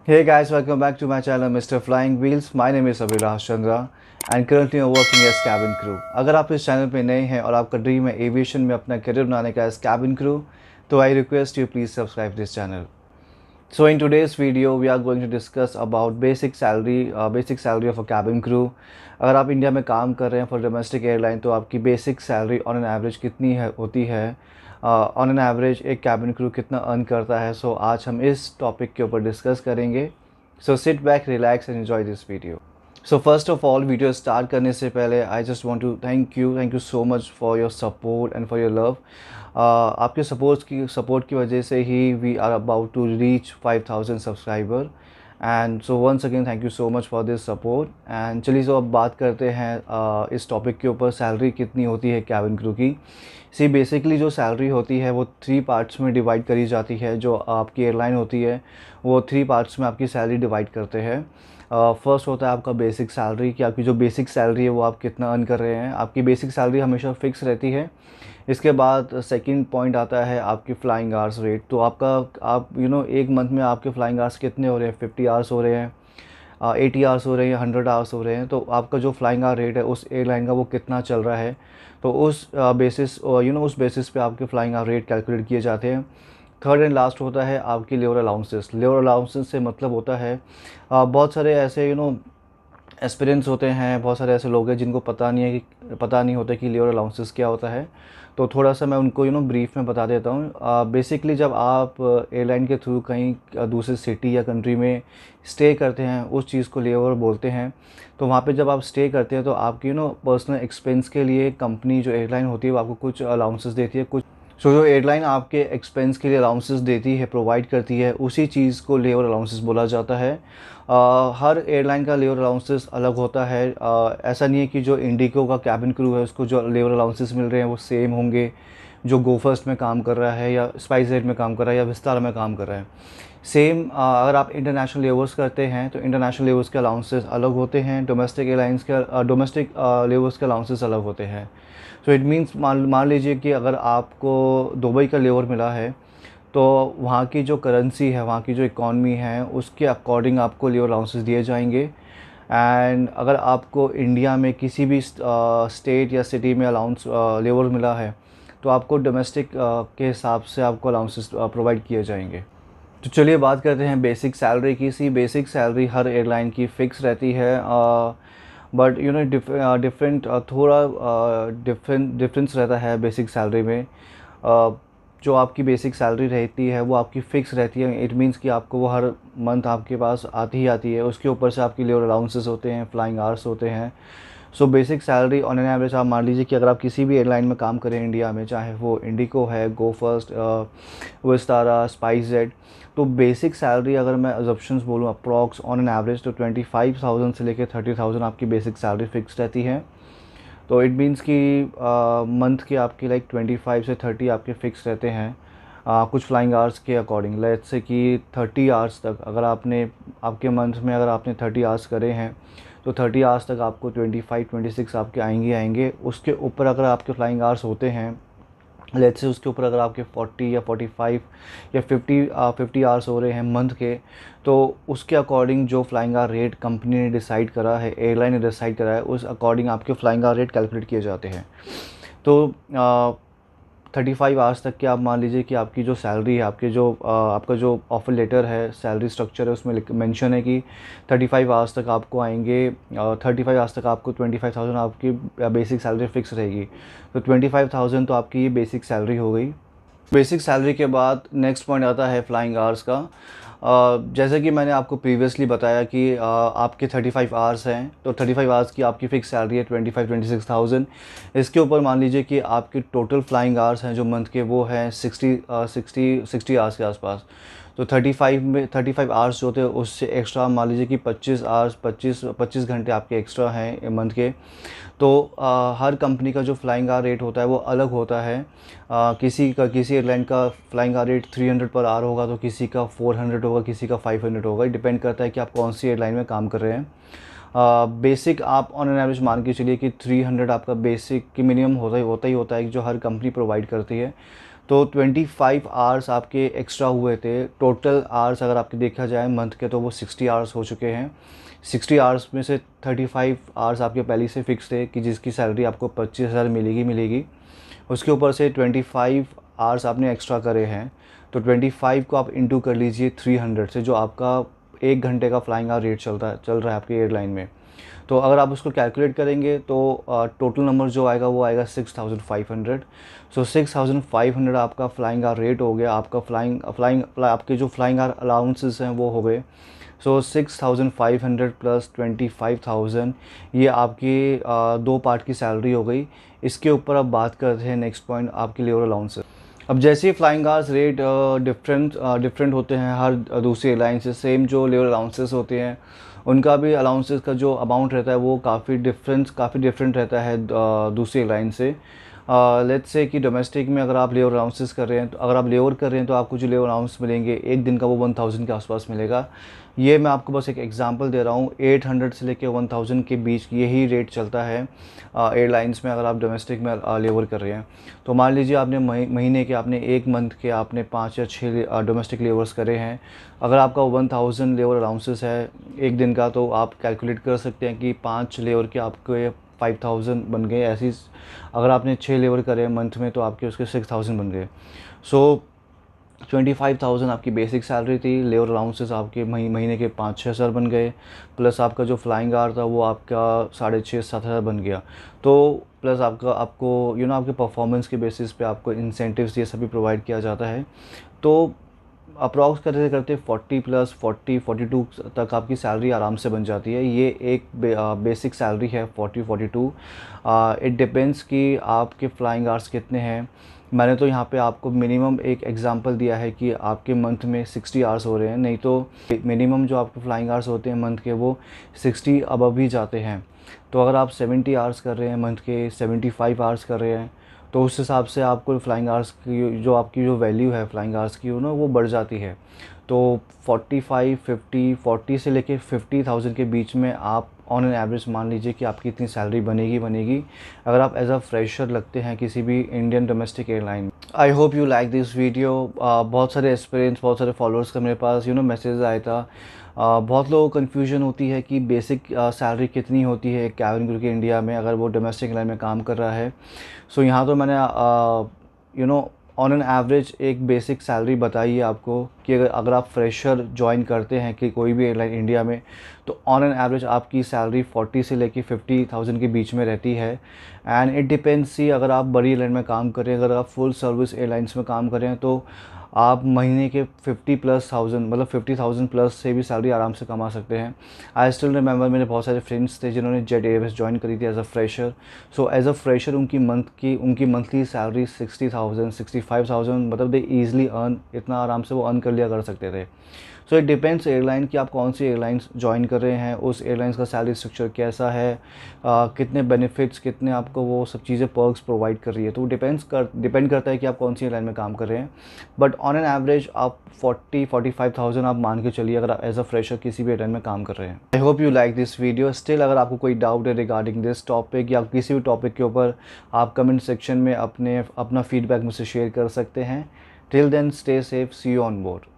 Hey guys, welcome back to my channel Mr. Flying Wheels. My name is Abhilash Chandra and currently I'm working as cabin crew. अगर आप इस channel पे नए हैं और आपका ड्रीम है एविएशन में अपना करियर बनाने का एज cabin crew, तो I request you please subscribe this channel. So in today's video we are going to discuss about basic salary of a cabin crew. अगर आप इंडिया में काम कर रहे हैं फॉर डोमेस्टिक एयरलाइन तो आपकी basic salary on an average कितनी है होती है, ऑन एन एवरेज एक कैबिन क्रू कितना अर्न करता है. सो आज हम इस टॉपिक के ऊपर डिस्कस करेंगे. So sit back, relax and enjoy this video. So first of all, video start करने से पहले I just want to thank you so much for your support and for your love. आपके support की वजह से ही we are about to reach 5000 subscriber. And so once again thank you so much for this support. And चलिए so अब बात करते हैं इस टॉपिक के ऊपर, सैलरी कितनी होती है कैबिन क्रू की. सी बेसिकली जो सैलरी होती है वो 3 पार्ट्स में डिवाइड करी जाती है. जो आपकी एयरलाइन होती है वो 3 पार्ट्स में आपकी सैलरी डिवाइड करते हैं. फर्स्ट होता है आपका बेसिक सैलरी, कि आपकी जो बेसिक सैलरी है वो आप कितना अर्न कर रहे हैं. आपकी बेसिक सैलरी हमेशा फिक्स रहती है. इसके बाद सेकंड पॉइंट आता है आपकी फ्लाइंग आवर्स रेट. तो आप एक मंथ में आपके फ्लाइंग आवर्स कितने हो रहे हैं, 50 आवर्स हो रहे हैं, 80 आवर्स हो रहे हैं, 100 आवर्स हो रहे हैं. तो आपका जो फ्लाइंग आवर रेट है उस एयरलाइन का वो कितना चल रहा है, तो उस बेसिस पे आपके फ्लाइंग आवर रेट कैलकुलेट किए जाते हैं. थर्ड एंड लास्ट होता है आपकी लेबर अलाउंसेस. लेबर अलाउंसेस से मतलब होता है बहुत सारे ऐसे एस्पिरेंट्स होते हैं, बहुत सारे ऐसे लोग हैं जिनको पता नहीं होता कि लेबर अलाउंसेस क्या होता है. तो थोड़ा सा मैं उनको ब्रीफ में बता देता हूँ. बेसिकली जब आप एयरलाइन के थ्रू कहीं दूसरे सिटी या कंट्री में स्टे करते हैं उस चीज़ को लेबर बोलते हैं. तो वहाँ पे जब आप स्टे करते हैं तो आपकी पर्सनल एक्सपेंस के लिए कंपनी जो एयरलाइन होती है वो आपको कुछ अलाउंसेस देती है. जो एयरलाइन आपके एक्सपेंस के लिए अलाउंसेस देती है, प्रोवाइड करती है, उसी चीज़ को लेबर अलाउंसेस बोला जाता है. हर एयरलाइन का लेबर अलाउंसेस अलग होता है. ऐसा नहीं है कि जो इंडिगो का कैबिन क्रू है उसको जो लेबर अलाउंसेस मिल रहे हैं वो सेम होंगे जो गो फर्स्ट में काम कर रहा है या स्पाइसजेट में काम कर रहा है या विस्तारा में काम कर रहा है. सेम अगर आप इंटरनेशनल लेवर्स करते हैं तो इंटरनेशनल लेवर्स के अलाउंसेस अलग होते हैं, डोमेस्टिक लेवर्स के अलाउंसेस अलग होते हैं. सो इट मीन्स मान लीजिए कि अगर आपको दुबई का लेवर मिला है तो वहाँ की जो करेंसी है, वहाँ की जो इकॉनमी है उसके अकॉर्डिंग आपको लेवर अलाउंसेस दिए जाएंगे. एंड अगर आपको इंडिया में किसी भी स्टेट या सिटी में लेवर मिला है तो आपको डोमेस्टिक के हिसाब से आपको अलाउंसेस प्रोवाइड किए जाएंगे. तो चलिए बात करते हैं बेसिक सैलरी की. सी बेसिक सैलरी हर एयरलाइन की फ़िक्स रहती है, बट डिफरेंट थोड़ा डिफरेंस रहता है बेसिक सैलरी में. जो आपकी बेसिक सैलरी रहती है वो आपकी फ़िक्स रहती है. इट मीन्स कि आपको वो हर मंथ आपके पास आती ही आती है. उसके ऊपर से आपकी लेबर अलाउंसेस होते हैं, फ्लाइंग आवर्स होते हैं. So basic salary on an average आप मान लीजिए कि अगर आप किसी भी एयरलाइन में काम करें इंडिया में, चाहे वो इंडिगो है, गो फर्स्ट, विस्तारा, स्पाइसजेट, तो बेसिक सैलरी अगर मैं अजम्पशंस बोलूँ अप्रॉक्स ऑन एन एवरेज तो 25,000 से लेकर 30,000 आपकी बेसिक सैलरी फिक्स रहती है. तो इट मीन्स कि मंथ के आपके लाइक 25 से 30 आपके फ़िक्स रहते हैं. कुछ फ्लाइंग आवर्स के अकॉर्डिंग लेट्स से कि 30 आवर्स तक अगर आपके मंथ में अगर आपने 30 आवर्स करे हैं तो 30 आवर्स तक आपको 25-26 आपके आएंगे. उसके ऊपर अगर आपके फ्लाइंग आवर्स होते हैं, लेट्स से उसके ऊपर अगर आपके 40 या 45 या 50 आवर्स हो रहे हैं मंथ के, तो उसके अकॉर्डिंग जो फ्लाइंग आवर रेट कंपनी ने डिसाइड करा है, एयरलाइन ने डिसाइड करा है, उस अकॉर्डिंग आपके फ्लाइंग आवर रेट कैलकुलेट किए जाते हैं. तो 35 आवर्स तक की आप मान लीजिए कि आपकी जो सैलरी है, आपका जो ऑफर लेटर है, सैलरी स्ट्रक्चर है, उसमें मेंशन है कि 35 आवर्स तक आपको आएंगे. 35 आवर्स तक आपको 25,000 आपकी बेसिक सैलरी फिक्स रहेगी. तो 25,000 तो आपकी ये बेसिक सैलरी हो गई. बेसिक सैलरी के बाद नेक्स्ट पॉइंट आता है फ्लाइंग आवर्स का. जैसे कि मैंने आपको प्रीवियसली बताया कि आपके 35 आवर्स हैं तो 35 आवर्स की आपकी फ़िक्स सैलरी है 25-26,000. इसके ऊपर मान लीजिए कि आपके टोटल फ्लाइंग आवर्स हैं जो मंथ के वो हैं 60 आवर्स के आसपास. तो 35 आवर्स जो होते हैं उससे एक्स्ट्रा मान लीजिए कि 25 घंटे आपके एक्स्ट्रा हैं मंथ के. तो हर कंपनी का जो फ्लाइंग आवर रेट होता है वो अलग होता है. किसी एयरलाइन का flying hour rate 300 per hour होगा तो किसी का 400 होगा, किसी का 500 होगा. डिपेंड करता है कि आप कौन सी एयरलाइन में काम कर रहे हैं. बेसिक आप ऑन एन एवरेज मान के चलिए कि 300 आपका बेसिक की मिनिमम होता ही होता है कि जो हर कंपनी प्रोवाइड करती है. तो 25 आवर्स आपके एक्स्ट्रा हुए थे। टोटल आवर्स अगर आपके देखा जाए मंथ के तो वो 60 आवर्स हो चुके हैं। 60 आवर्स में से 35 आवर्स आपके पहले से फिक्स थे कि जिसकी सैलरी आपको 25,000 मिलेगी। उसके ऊपर से 25 आवर्स आपने एक्स्ट्रा करे हैं, तो 25 को आप इंटू कर लीजिए 300 से, जो आपका 1 घंटे का फ्लाइंग आवर रेट चल रहा है आपकी एयरलाइन में। तो अगर आप उसको कैलकुलेट करेंगे तो टोटल नंबर जो आएगा वो आएगा 6,500। सो 6,500 आपका फ्लाइंग आवर रेट हो गया। आपका आपके जो फ्लाइंग आवर अलाउंसेस हैं वो हो गए। सो 6,500 प्लस 25,000, ये आपकी 2 पार्ट की सैलरी हो गई। इसके ऊपर अब बात करते हैं नेक्स्ट पॉइंट, आपके लेबर अलाउंसेस। अब जैसे ही फ्लाइंग आवर्स रेट डिफरेंट होते हैं हर दूसरी एयरलाइन से, सेम जो लेबर अलाउंसेस होते हैं उनका भी अलाउंसेस का जो अमाउंट रहता है वो काफ़ी डिफरेंट रहता है दूसरी एयरलाइन से। लेट्स से कि डोमेस्टिक में अगर आप लेबर अलाउंसेस कर रहे हैं, तो अगर आप लेबर कर रहे हैं तो आपको जो लेबर अलाउंस मिलेंगे एक दिन का वो 1,000 के आसपास मिलेगा। ये मैं आपको बस एक एग्जांपल दे रहा हूँ। 800 से लेके 1,000 के बीच यही रेट चलता है एयरलाइंस में, अगर आप डोमेस्टिक में लेबर कर रहे हैं। तो मान लीजिए आपने महीने के, आपने 1 मंथ के आपने 5 या 6 डोमेस्टिक लेबर्स करे हैं। अगर आपका 1,000 लेबर अलाउंसेस है एक दिन का, तो आप कैलकुलेट कर सकते हैं कि 5 लेबर के आपके 5,000 बन गए। ऐसी अगर आपने 6 लेबर करे मंथ में तो आपके उसके 6,000 बन गए। सो 25,000 आपकी बेसिक सैलरी थी, लेबर अलाउंसेस आपके महीने के 5-6 हज़ार बन गए, प्लस आपका जो फ्लाइंग आवर था वो आपका 6,500-7 हज़ार बन गया। तो प्लस आपको आपके परफॉर्मेंस के बेसिस पे आपको इंसेंटिव्स ये सभी प्रोवाइड किया जाता है। तो अप्रॉक्स करते करते 40 तक आपकी सैलरी आराम से बन जाती है। ये एक बेसिक सैलरी है 42। इट डिपेंड्स कि आपके फ्लाइंग आवर्स कितने हैं। मैंने तो यहाँ पे आपको मिनिमम एक एग्जांपल दिया है कि आपके मंथ में 60 आवर्स हो रहे हैं, नहीं तो मिनिमम जो आपके फ्लाइंग आवर्स होते हैं मंथ के वो 60 अबव ही जाते हैं। तो अगर आप 70 आवर्स कर रहे हैं मंथ के, 75 आवर्स कर रहे हैं, तो उस हिसाब से आपको फ्लाइंग आवर्स की जो आपकी जो वैल्यू है फ्लाइंग आवर्स की वो बढ़ जाती है। तो 45, 50, 40 से लेके 50,000 के बीच में आप ऑन एन एवरेज मान लीजिए कि आपकी इतनी सैलरी बनेगी अगर आप एज अ फ्रेशर लगते हैं किसी भी Indian domestic airline. I hope you like this video. बहुत सारे एक्सपीरियंस, बहुत सारे फॉलोअर्स का मेरे पास मैसेज आया था। बहुत लोगों को कन्फ्यूजन होती है कि बेसिक सैलरी कितनी होती है कैबिन क्रू की इंडिया में अगर वो डोमेस्टिक एयरलाइन में काम कर रहा है। सो यहाँ तो मैंने ऑन एन एवरेज एक बेसिक सैलरी बताई है आपको कि अगर आप फ्रेशर ज्वाइन करते हैं कि कोई भी एयरलाइन इंडिया में, तो ऑन एन एवरेज आपकी सैलरी 40 से लेके 50,000 के बीच में रहती है। एंड इट डिपेंड्स सी, अगर आप बड़ी एयरलाइन में काम करें, अगर आप फुल सर्विस एयरलाइंस में काम करें तो आप महीने के 50,000 मतलब 50,000 प्लस से भी सैलरी आराम से कमा सकते हैं। आई स्टिल रिमेंबर, मेरे बहुत सारे फ्रेंड्स थे जिन्होंने जेट एयरवेज ज्वाइन करी थी as a fresher. So as a fresher उनकी मंथली सैलरी 60,000 65,000, मतलब दे ईजिली अर्न, इतना आराम से वो अर्न कर लिया कर सकते थे। सो इट डिपेंड्स एयरलाइन कि आप कौन सी एयरलाइंस ज्वाइन कर रहे हैं, उस एयरलाइंस का सैलरी स्ट्रक्चर कैसा है, कितने बेनिफिट्स, कितने आपको वो सब चीज़ें पर्क्स प्रोवाइड कर रही है। तो डिपेंड करता है कि आप कौन सी एयरलाइन में काम कर रहे हैं। बट ऑन एन एवरेज आप 40-45,000 आप मान के चलिए अगर आप एज अ फ्रेशर किसी भी एयरलाइन में काम कर रहे हैं। I hope you like this video. Still अगर आपको कोई डाउट है रिगार्डिंग दिस टॉपिक या किसी भी टॉपिक के ऊपर, आप कमेंट सेक्शन में अपना फीडबैक मुझसे शेयर कर सकते हैं। Till then stay safe, see you on board.